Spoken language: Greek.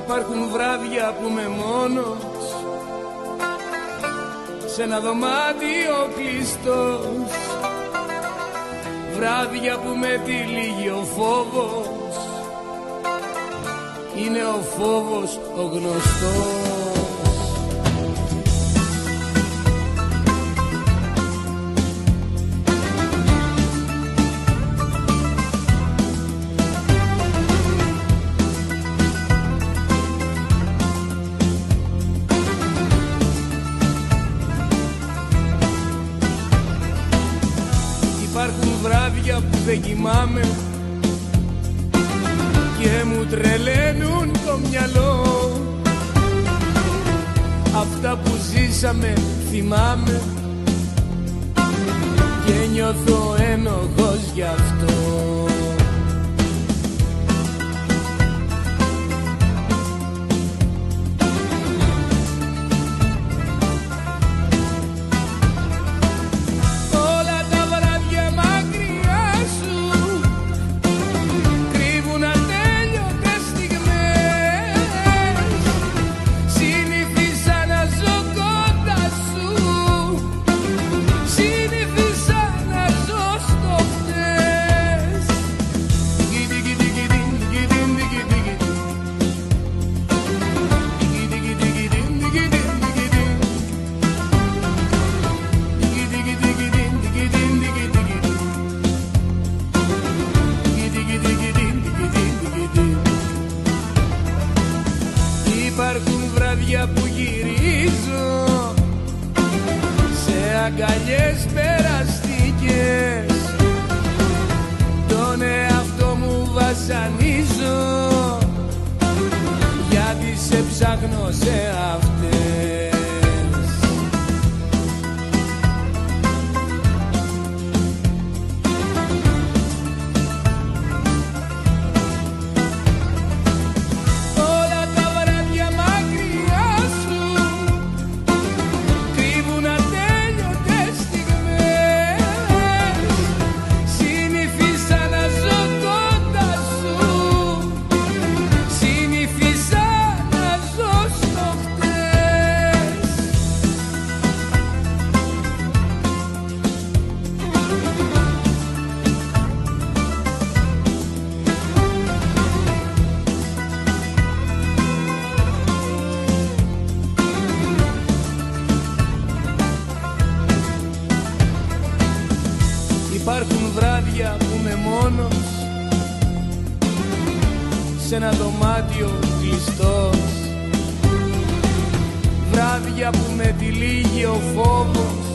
Υπάρχουν βράδια που είμαι μόνος σε ένα δωμάτιο κλειστός, βράδια που με τυλίγει ο φόβος, είναι ο φόβος ο γνωστός. Υπάρχουν βράδια που δεν κοιμάμαι και μου τρελαίνουν το μυαλό. Αυτά που ζήσαμε θυμάμαι και νιώθω ένοχος γι' αυτό. Υπάρχουν βράδια που γυρίζω σε αγκαλιές περαστικές, τον εαυτό μου βασανίζω γιατί σε ψάχνω σε αυτές. Υπάρχουν βράδια που είμαι μόνος σε ένα δωμάτιο κλειστός, βράδια που με τυλίγει ο φόβος,